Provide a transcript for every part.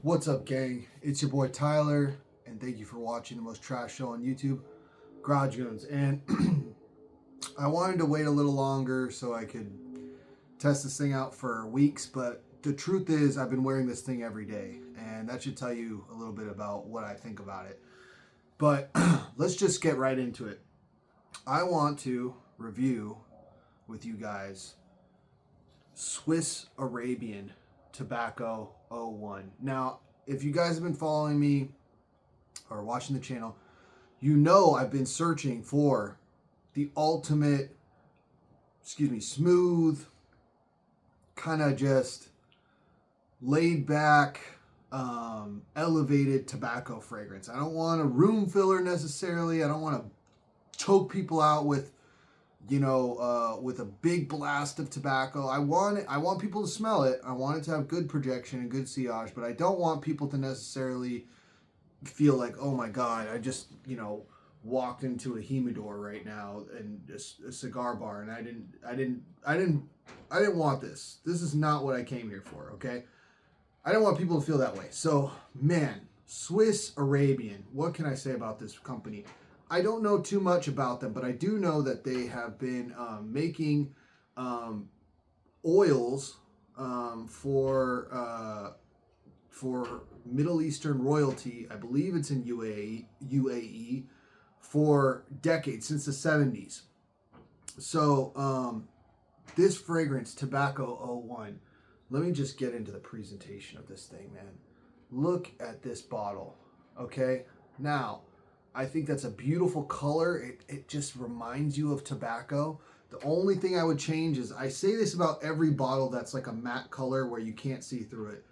What's up, gang? It's your boy Tyler, and thank you for watching the most trash show on YouTube, Garage Goons. And I wanted to wait a little longer so I could test this thing out for weeks, but the truth is I've been wearing this thing every day, and that should tell you a little bit about what I think about it. But let's just get right into it. I want to review with you guys Swiss Arabian Tobacco 01. Now, if you guys have been following me or watching the channel, you know I've been searching for the ultimate, smooth, kind of just laid back, elevated tobacco fragrance. I don't want a room filler necessarily. I don't want to choke people out with with a big blast of tobacco. I want people to smell it. I want it to have good projection and good sillage, but I don't want people to necessarily feel like, oh my God, I just, walked into a humidor right now and a cigar bar, and I didn't want this. This is not what I came here for, okay? I don't want people to feel that way. So, man, Swiss Arabian, what can I say about this company? I don't know too much about them, but I do know that they have been making oils for Middle Eastern royalty. I believe it's in UAE for decades, since the 70s. So this fragrance, Tobacco 01, let me just get into the presentation of this thing, man. Look at this bottle, okay? Now, I think that's a beautiful color. It just reminds you of tobacco. The only thing I would change is, I say this about every bottle that's like a matte color where you can't see through it.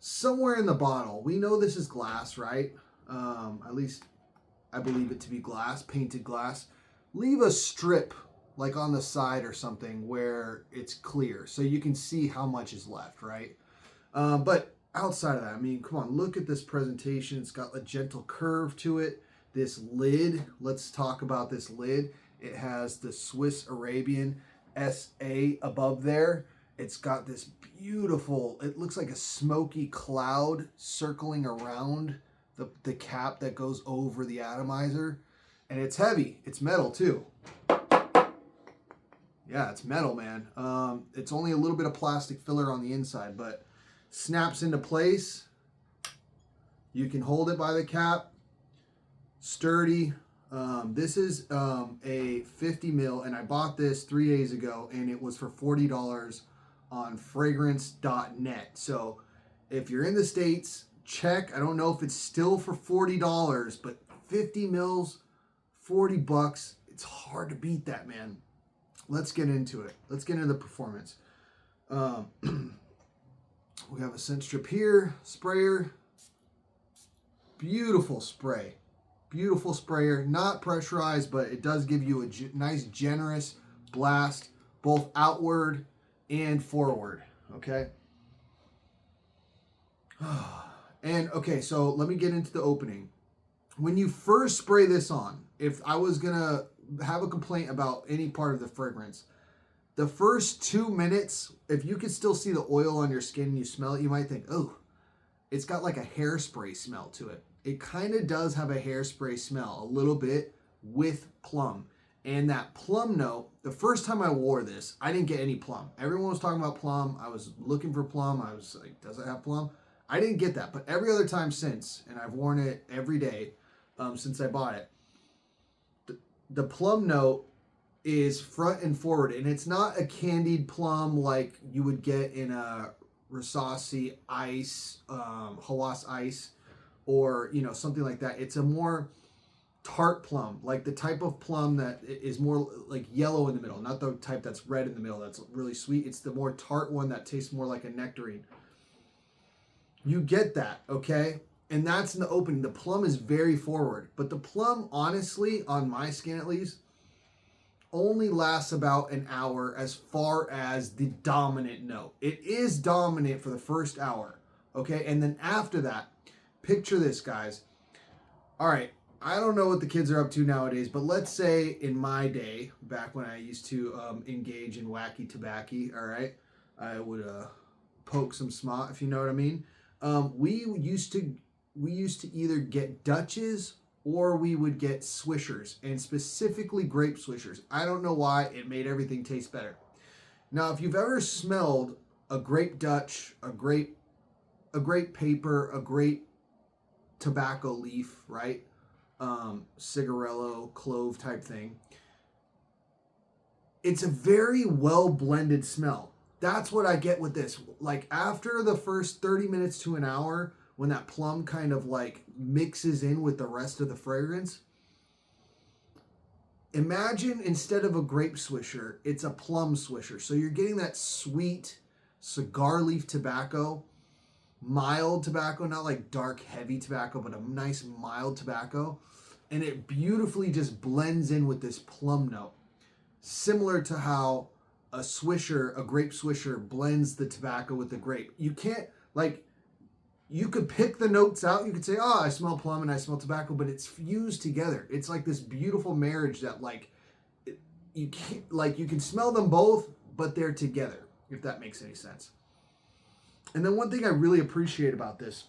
Somewhere in the bottle, we know this is glass, right? At least I believe it to be glass, painted glass. Leave a strip like on the side or something where it's clear so you can see how much is left, right? But outside of that, I mean, come on, look at this presentation. It's got a gentle curve to it. This lid, let's talk about this lid. It has the Swiss Arabian SA above there. It's got this beautiful, it looks like a smoky cloud circling around the cap that goes over the atomizer. And it's heavy. It's metal too. Yeah, it's metal, man. It's only a little bit of plastic filler on the inside, but snaps into place. You can hold it by the cap. Sturdy. This is a 50 mil, and I bought this 3 days ago, and it was for $40 on fragrance.net. So if you're in the States, check. I don't know if it's still for $40, but 50 mils, $40. It's hard to beat that, man. Let's get into it. Let's get into the performance. We have a scent strip here, sprayer. Beautiful spray. Beautiful sprayer, not pressurized, but it does give you a nice generous blast, both outward and forward, okay? And okay, so let me get into the opening. When you first spray this on, if I was gonna have a complaint about any part of the fragrance, the first 2 minutes, if you could still see the oil on your skin and you smell it, you might think, oh, it's got like a hairspray smell to it. It kind of does have a hairspray smell, a little bit, with plum. And that plum note, the first time I wore this, I didn't get any plum. Everyone was talking about plum. I was looking for plum. I was like, does it have plum? I didn't get that. But every other time since, and I've worn it every day since I bought it, the plum note is front and forward. And it's not a candied plum like you would get in a Rasasi ice, Hawas ice, or something like that. It's a more tart plum, like the type of plum that is more like yellow in the middle, not the type that's red in the middle that's really sweet. It's the more tart one that tastes more like a nectarine. You get that, okay? And that's in the opening. The plum is very forward, but the plum, honestly, on my skin at least, only lasts about an hour as far as the dominant note. It is dominant for the first hour, okay? And then after that, picture this, guys. All right, I don't know what the kids are up to nowadays, but let's say in my day, back when I used to engage in wacky tobacco, all right, I would poke some smut, if you know what I mean. We used to either get Dutches or we would get Swishers, and specifically grape Swishers. I don't know why, it made everything taste better. Now, if you've ever smelled a grape Dutch, a grape paper, a grape tobacco leaf, right? Cigarello, clove type thing. It's a very well blended smell. That's what I get with this. Like after the first 30 minutes to an hour, when that plum kind of like mixes in with the rest of the fragrance, imagine instead of a grape swisher, it's a plum swisher. So you're getting that sweet cigar leaf tobacco, mild tobacco, not like dark, heavy tobacco, but a nice mild tobacco. And it beautifully just blends in with this plum note. Similar to how a swisher, a grape swisher, blends the tobacco with the grape. You can't, like, you could pick the notes out. You could say, oh, I smell plum and I smell tobacco, but it's fused together. It's like this beautiful marriage that, like, you can't, like, you can smell them both, but they're together, if that makes any sense. And then one thing I really appreciate about this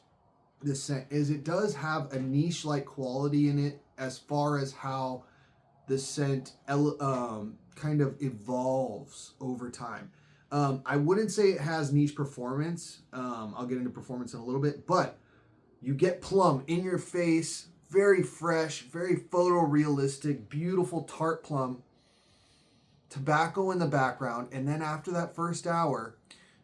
scent is it does have a niche-like quality in it as far as how the scent kind of evolves over time. I wouldn't say it has niche performance. I'll get into performance in a little bit, but you get plum in your face, very fresh, very photorealistic, beautiful tart plum, tobacco in the background, and then after that first hour,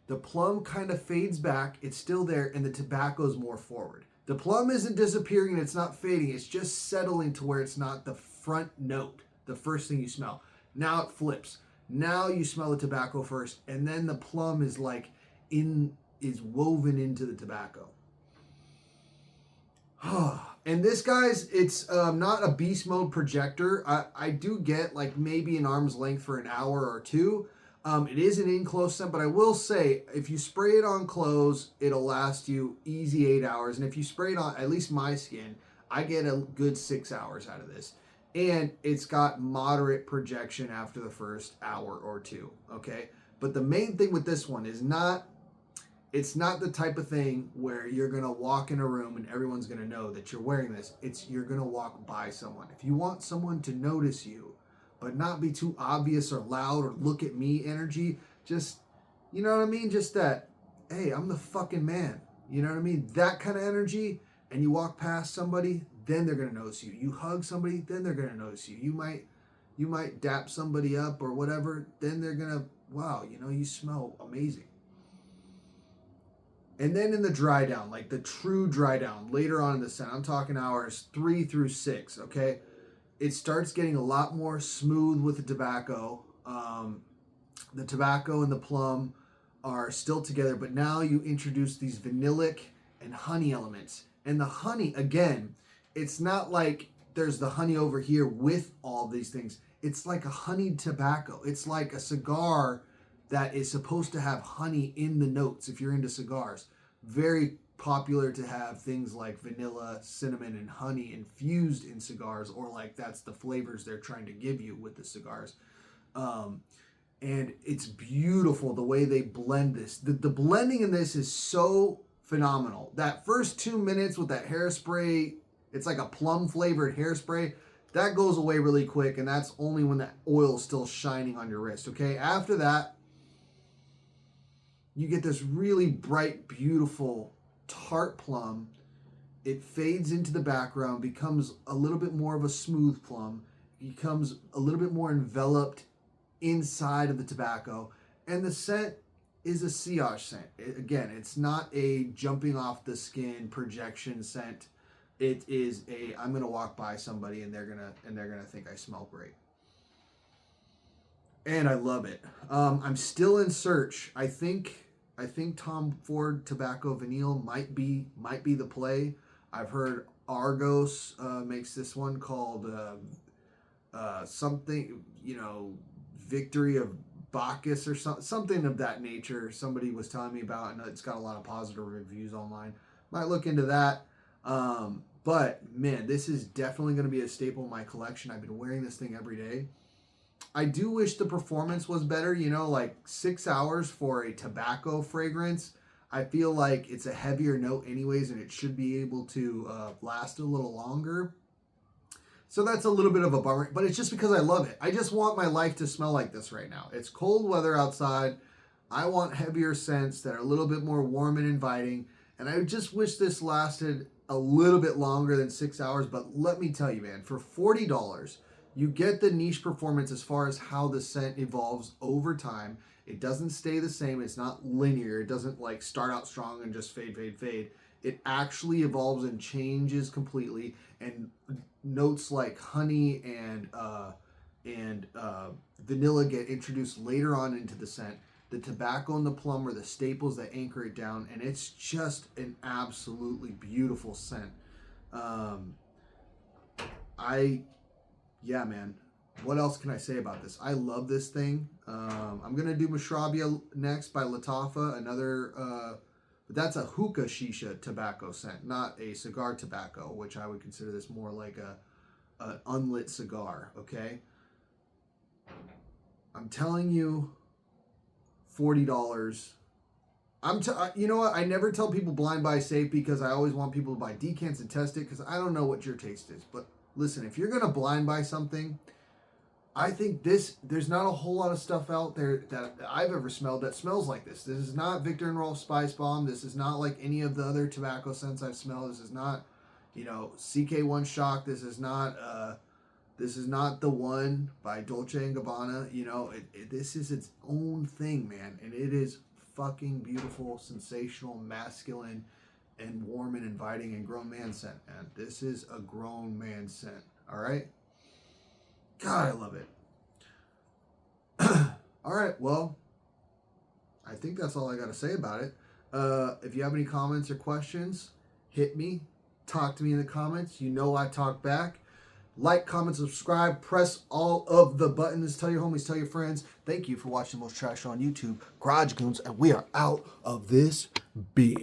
the plum kind of fades back, it's still there, and the tobacco's more forward. The plum isn't disappearing and it's not fading, it's just settling to where it's not the front note, the first thing you smell. Now it flips. Now you smell the tobacco first, and then the plum is is woven into the tobacco. And this, guys, it's not a beast mode projector. I do get like maybe an arm's length for an hour or two. It is an in-close scent, but I will say if you spray it on clothes, it'll last you easy 8 hours. And if you spray it on, at least my skin, I get a good 6 hours out of this. And it's got moderate projection after the first hour or two, okay? But the main thing with this one is it's not the type of thing where you're going to walk in a room and everyone's going to know that you're wearing this. You're going to walk by someone. If you want someone to notice you, but not be too obvious or loud or look at me energy, just, you know what I mean? Just that, hey, I'm the fucking man. You know what I mean? That kind of energy, and you walk past somebody, then they're gonna notice you. You hug somebody, then they're gonna notice you. You might dap somebody up or whatever, then they're gonna, wow, you smell amazing. And then in the dry down, like the true dry down, later on in the scent, I'm talking hours 3 through 6, okay? It starts getting a lot more smooth with the tobacco. The tobacco and the plum are still together, but now you introduce these vanillic and honey elements. And the honey, again, it's not like there's the honey over here with all these things. It's like a honeyed tobacco. It's like a cigar that is supposed to have honey in the notes if you're into cigars. Very popular to have things like vanilla, cinnamon, and honey infused in cigars, or like that's the flavors they're trying to give you with the cigars. And it's beautiful the way they blend this. The blending in this is so phenomenal. That first 2 minutes with that hairspray, it's like a plum flavored hairspray, that goes away really quick, and that's only when that oil's still shining on your wrist, okay? After that, you get this really bright, beautiful tart plum. It fades into the background, becomes a little bit more of a smooth plum, becomes a little bit more enveloped inside of the tobacco, and the scent is a sillage scent. Again, it's not a jumping off the skin projection scent. It is I'm gonna walk by somebody and they're gonna think I smell great. And I love it. I'm still in search. I think Tom Ford Tobacco Vanille might be the play. I've heard Argos makes this one called something, Victory of Bacchus or something of that nature. Somebody was telling me about, and it's got a lot of positive reviews online. Might look into that. But man, this is definitely going to be a staple in my collection. I've been wearing this thing every day. I do wish the performance was better, like 6 hours for a tobacco fragrance. I feel like it's a heavier note anyways, and it should be able to last a little longer. So that's a little bit of a bummer, but it's just because I love it. I just want my life to smell like this right now. It's cold weather outside. I want heavier scents that are a little bit more warm and inviting. And I just wish this lasted a little bit longer than 6 hours. But let me tell you, man, for $40, you get the niche performance as far as how the scent evolves over time. It doesn't stay the same. It's not linear. It doesn't like start out strong and just fade, fade, fade. It actually evolves and changes completely. And notes like honey and vanilla get introduced later on into the scent. The tobacco and the plum are the staples that anchor it down, and it's just an absolutely beautiful scent. Yeah, man. What else can I say about this? I love this thing. I'm gonna do Mashrabia next by Latafa, another. But that's a hookah shisha tobacco scent, not a cigar tobacco, which I would consider this more like an unlit cigar. Okay. I'm telling you, $40. You know what? I never tell people blind buy safe because I always want people to buy decants and test it because I don't know what your taste is. But listen, if you're gonna blind buy something, I think there's not a whole lot of stuff out there that I've ever smelled that smells like this. This is not Victor and Rolf Spice Bomb. This is not like any of the other tobacco scents I've smelled. This is not, CK1 Shock. This is not The One by Dolce & Gabbana. This is its own thing, man. And it is fucking beautiful, sensational, masculine, and warm and inviting and grown man scent, man. This is a grown man scent, all right? God, I love it. All right, well, I think that's all I got to say about it. If you have any comments or questions, hit me. Talk to me in the comments. You know I talk back. Like, comment, subscribe. Press all of the buttons. Tell your homies, tell your friends. Thank you for watching the most trash show on YouTube, Garage Goons, and we are out of this beer.